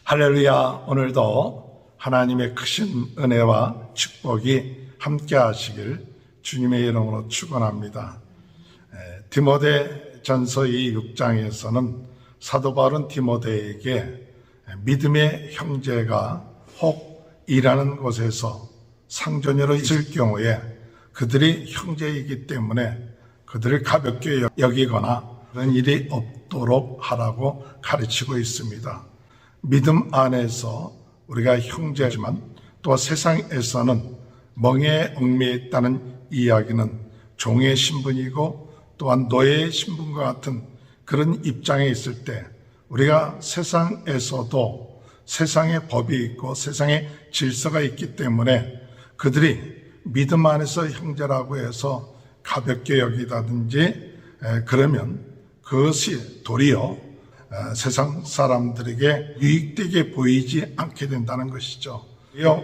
할렐루야. 오늘도 하나님의 크신 은혜와 축복이 함께 하시길 주님의 이름으로 축원합니다. 디모데 전서 이 6장에서는 사도 바울은 디모데에게 믿음의 형제가 혹 일하는 곳에서 상전녀로 있을 경우에 그들이 형제이기 때문에 그들을 가볍게 여기거나 그런 일이 없도록 하라고 가르치고 있습니다. 믿음 안에서 우리가 형제지만 또 세상에서는 멍에 얽매여 있다는 이야기는 종의 신분이고 또한 노예의 신분과 같은 그런 입장에 있을 때 우리가 세상에서도 세상의 법이 있고 세상의 질서가 있기 때문에 그들이 믿음 안에서 형제라고 해서 가볍게 여기다든지 그러면 그것이 도리어 세상 사람들에게 유익되게 보이지 않게 된다는 것이죠.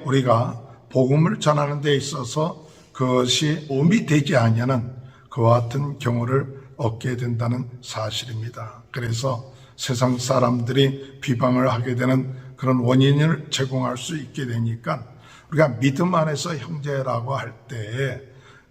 우리가 복음을 전하는 데 있어서 그것이 도움이 되지 않으면 그와 같은 경우를 얻게 된다는 사실입니다. 그래서 세상 사람들이 비방을 하게 되는 그런 원인을 제공할 수 있게 되니까 우리가 믿음 안에서 형제라고 할 때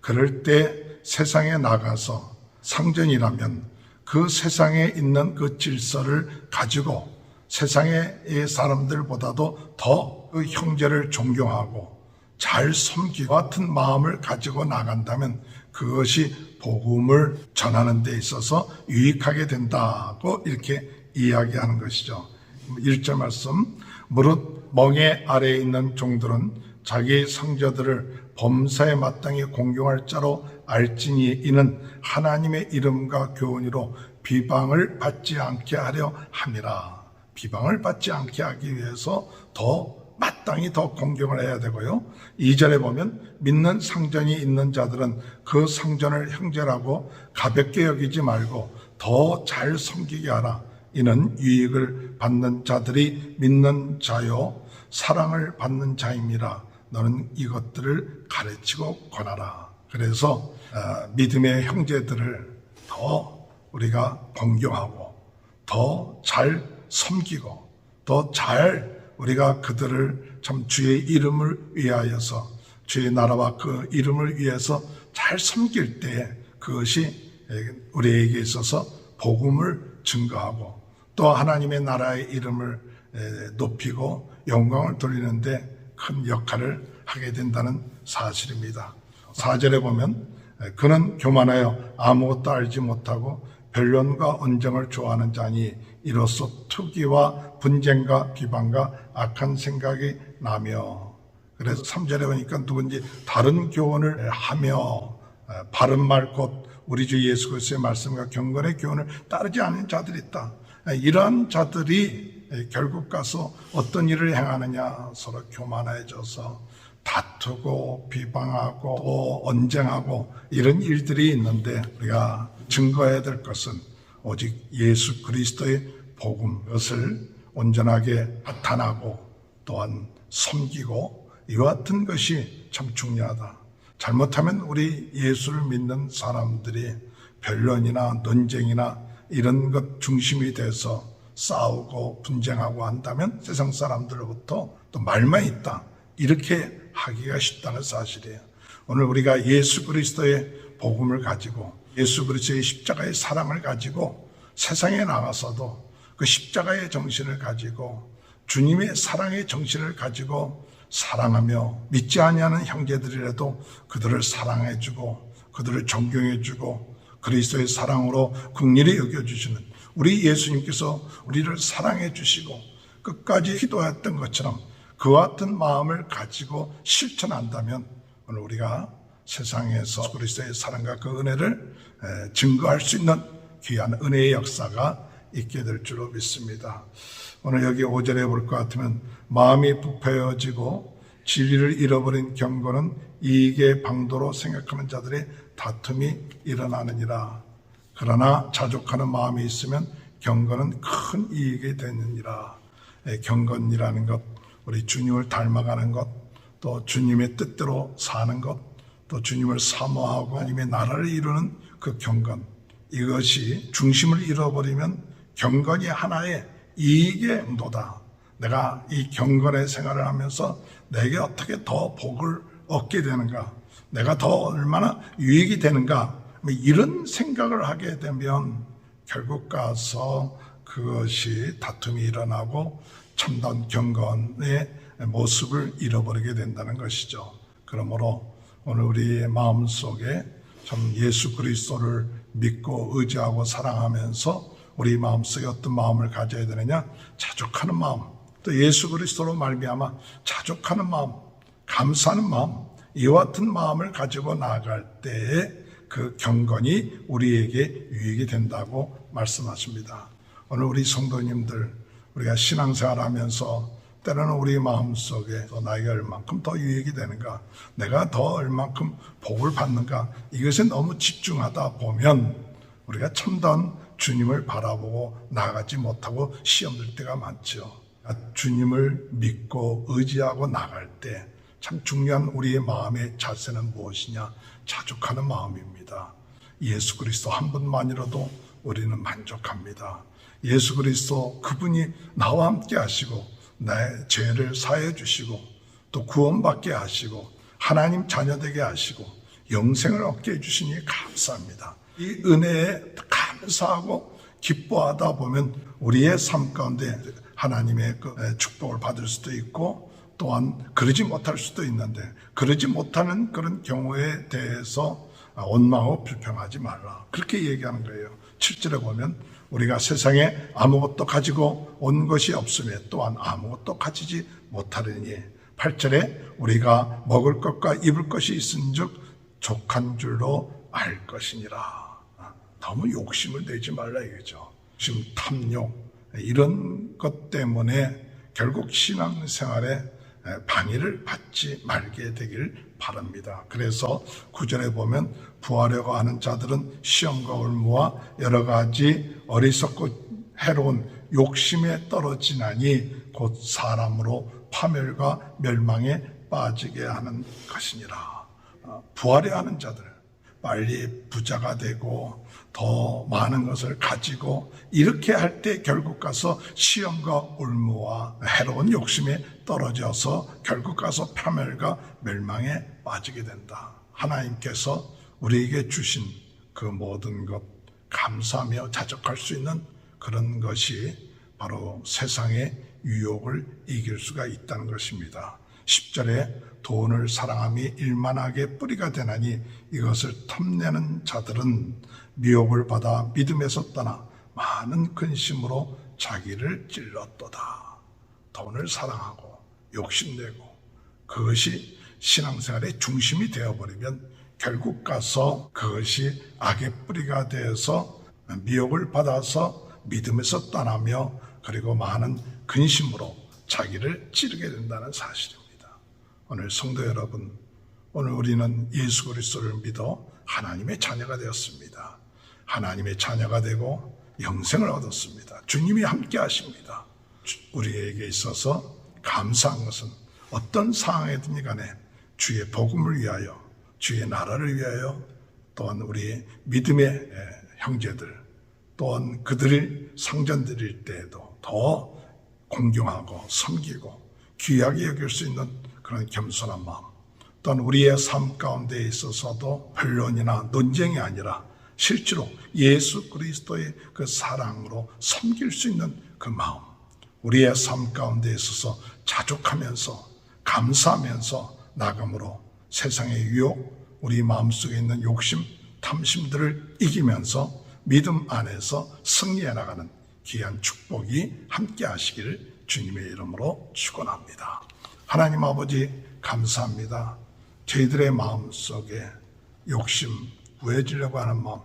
그럴 때 세상에 나가서 상전이라면 그 세상에 있는 그 질서를 가지고 세상의 사람들보다도 더 그 형제를 존경하고 잘 섬기고 같은 마음을 가지고 나간다면 그것이 복음을 전하는 데 있어서 유익하게 된다고 이렇게 이야기하는 것이죠. 1절 말씀, 무릇 멍에 아래에 있는 종들은 자기 성저들을 범사에 마땅히 공경할 자로 알지니 이는 하나님의 이름과 교훈으로 비방을 받지 않게 하려 함이라. 비방을 받지 않게 하기 위해서 더 마땅히 더 공경을 해야 되고요. 2절에 보면 믿는 상전이 있는 자들은 그 상전을 형제라고 가볍게 여기지 말고 더 잘 섬기게 하라. 이는 유익을 받는 자들이 믿는 자요 사랑을 받는 자임이라. 너는 이것들을 가르치고 권하라. 그래서 믿음의 형제들을 더 우리가 공경하고 더 잘 섬기고 더 잘 우리가 그들을 참 주의 이름을 위하여서 주의 나라와 그 이름을 위해서 잘 섬길 때 그것이 우리에게 있어서 복음을 증거하고 또 하나님의 나라의 이름을 높이고 영광을 돌리는데 큰 역할을 하게 된다는 사실입니다. 4절에 보면 그는 교만하여 아무것도 알지 못하고 변론과 언쟁을 좋아하는 자니 이로써 투기와 분쟁과 비방과 악한 생각이 나며, 그래서 3절에 보니까 누군지 다른 교훈을 하며 바른 말 곧 우리 주 예수 그리스도의 말씀과 경건의 교훈을 따르지 않는 자들이 있다. 이러한 자들이 결국 가서 어떤 일을 행하느냐, 서로 교만해져서 다투고 비방하고 또 언쟁하고 이런 일들이 있는데 우리가 증거해야 될 것은 오직 예수 그리스도의 복음, 그것을 온전하게 나타나고 또한 섬기고 이와 같은 것이 참 중요하다. 잘못하면 우리 예수를 믿는 사람들이 변론이나 논쟁이나 이런 것 중심이 돼서 싸우고 분쟁하고 한다면 세상 사람들로부터 또 말만 있다 이렇게 하기가 쉽다는 사실이에요. 오늘 우리가 예수 그리스도의 복음을 가지고 예수 그리스도의 십자가의 사랑을 가지고 세상에 나가서도 그 십자가의 정신을 가지고 주님의 사랑의 정신을 가지고 사랑하며 믿지 아니하는 형제들이라도 그들을 사랑해주고 그들을 존경해주고 그리스도의 사랑으로 긍휼히 여겨주시는 우리 예수님께서 우리를 사랑해 주시고 끝까지 기도했던 것처럼 그와 같은 마음을 가지고 실천한다면 오늘 우리가 세상에서 그리스도의 사랑과 그 은혜를 증거할 수 있는 귀한 은혜의 역사가 있게 될 줄로 믿습니다. 오늘 여기 5절에 볼 것 같으면 마음이 부패해지고 진리를 잃어버린 경건은 이익의 방도로 생각하는 자들의 다툼이 일어나느니라. 그러나 자족하는 마음이 있으면 경건은 큰 이익이 되느니라. 경건이라는 것, 우리 주님을 닮아가는 것, 또 주님의 뜻대로 사는 것, 또 주님을 사모하고 하나님의 나라를 이루는 그 경건, 이것이 중심을 잃어버리면 경건이 하나의 이익의 노다. 내가 이 경건의 생활을 하면서 내게 어떻게 더 복을 얻게 되는가, 내가 더 얼마나 유익이 되는가, 이런 생각을 하게 되면 결국 가서 그것이 다툼이 일어나고 참된 경건의 모습을 잃어버리게 된다는 것이죠. 그러므로 오늘 우리의 마음속에 참 예수 그리스도를 믿고 의지하고 사랑하면서 우리 마음속에 어떤 마음을 가져야 되느냐? 자족하는 마음, 또 예수 그리스도로 말미암아 자족하는 마음, 감사하는 마음, 이와 같은 마음을 가지고 나아갈 때에 그 경건이 우리에게 유익이 된다고 말씀하십니다. 오늘 우리 성도님들, 우리가 신앙생활하면서 때로는 우리 마음속에 나에게 얼만큼 더 유익이 되는가, 내가 더 얼만큼 복을 받는가, 이것에 너무 집중하다 보면 우리가 참된 주님을 바라보고 나아가지 못하고 시험될 때가 많죠. 주님을 믿고 의지하고 나갈 때 참 중요한 우리의 마음의 자세는 무엇이냐? 자족하는 마음입니다. 예수 그리스도 한 분만이라도 우리는 만족합니다. 예수 그리스도 그분이 나와 함께 하시고 내 죄를 사해 주시고 또 구원받게 하시고 하나님 자녀되게 하시고 영생을 얻게 해주시니 감사합니다. 이 은혜에 감사하고 기뻐하다 보면 우리의 삶 가운데 하나님의 그 축복을 받을 수도 있고 또한 그러지 못할 수도 있는데, 그러지 못하는 그런 경우에 대해서 원망하고 불평하지 말라, 그렇게 얘기하는 거예요. 7절에 보면 우리가 세상에 아무것도 가지고 온 것이 없으며 또한 아무것도 가지지 못하리니, 8절에 우리가 먹을 것과 입을 것이 있은즉 족한 줄로 알 것이니라. 너무 욕심을 내지 말라 이거죠. 지금 탐욕 이런 것 때문에 결국 신앙생활에 방해를 받지 말게 되길 바랍니다. 그래서 9절에 보면 부하려고 하는 자들은 시험과 올무와 여러 가지 어리석고 해로운 욕심에 떨어지나니 곧 사람으로 파멸과 멸망에 빠지게 하는 것이니라. 부하려 하는 자들, 빨리 부자가 되고 더 많은 것을 가지고 이렇게 할 때 결국 가서 시험과 올무와 해로운 욕심에 떨어져서 결국 가서 파멸과 멸망에 빠지게 된다. 하나님께서 우리에게 주신 그 모든 것 감사하며 자족할 수 있는 그런 것이 바로 세상의 유혹을 이길 수가 있다는 것입니다. 10절에 돈을 사랑함이 일만하게 뿌리가 되나니 이것을 탐내는 자들은 미혹을 받아 믿음에서 떠나 많은 근심으로 자기를 찔렀도다. 돈을 사랑하고 욕심내고 그것이 신앙생활의 중심이 되어버리면 결국 가서 그것이 악의 뿌리가 되어서 미혹을 받아서 믿음에서 떠나며 그리고 많은 근심으로 자기를 찌르게 된다는 사실입니다. 오늘 성도 여러분, 오늘 우리는 예수 그리스도를 믿어 하나님의 자녀가 되었습니다. 하나님의 자녀가 되고 영생을 얻었습니다. 주님이 함께 하십니다. 우리에게 있어서 감사한 것은 어떤 상황이든지 간에 주의 복음을 위하여, 주의 나라를 위하여, 또한 우리 믿음의 형제들, 또한 그들을 상전 드릴 때에도 더 공경하고 섬기고 귀하게 여길 수 있는 그런 겸손한 마음, 또한 우리의 삶 가운데 있어서도 변론이나 논쟁이 아니라 실제로 예수 그리스도의 그 사랑으로 섬길 수 있는 그 마음, 우리의 삶 가운데 있어서 자족하면서 감사하면서 나감으로 세상의 유혹, 우리 마음속에 있는 욕심, 탐심들을 이기면서 믿음 안에서 승리해 나가는 귀한 축복이 함께 하시기를 주님의 이름으로 축원합니다. 하나님 아버지 감사합니다. 저희들의 마음속에 욕심, 구해지려고 하는 마음,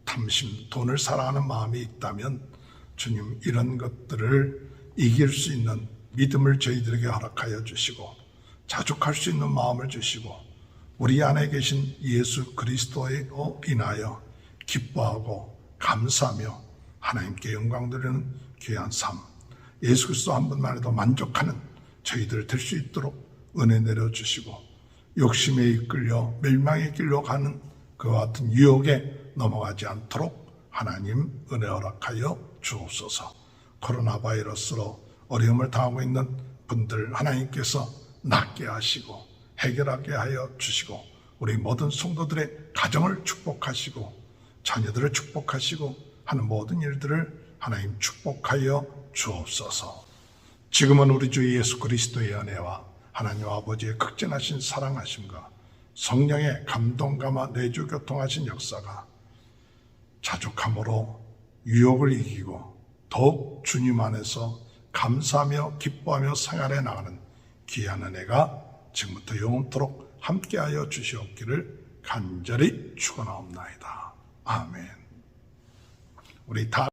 탐심, 돈을 사랑하는 마음이 있다면 주님 이런 것들을 이길 수 있는 믿음을 저희들에게 허락하여 주시고 자족할 수 있는 마음을 주시고 우리 안에 계신 예수 그리스도로 인하여 기뻐하고 감사하며 하나님께 영광 드리는 귀한 삶, 예수 그리스도 한 분만 해도 만족하는 저희들 될 수 있도록 은혜 내려주시고 욕심에 이끌려 멸망의 길로 가는 그와 같은 유혹에 넘어가지 않도록 하나님 은혜 허락하여 주옵소서. 코로나 바이러스로 어려움을 당하고 있는 분들 하나님께서 낫게 하시고 해결하게 하여 주시고 우리 모든 성도들의 가정을 축복하시고 자녀들을 축복하시고 하는 모든 일들을 하나님 축복하여 주옵소서. 지금은 우리 주 예수 그리스도의 은혜와 하나님 아버지의 극진하신 사랑하심과 성령의 감동감화 내주 교통하신 역사가 자족함으로 유혹을 이기고 더욱 주님 안에서 감사하며 기뻐하며 생활해 나가는 귀한 은혜가 지금부터 영원토록 함께하여 주시옵기를 간절히 축원하옵나이다. 아멘. 우리 다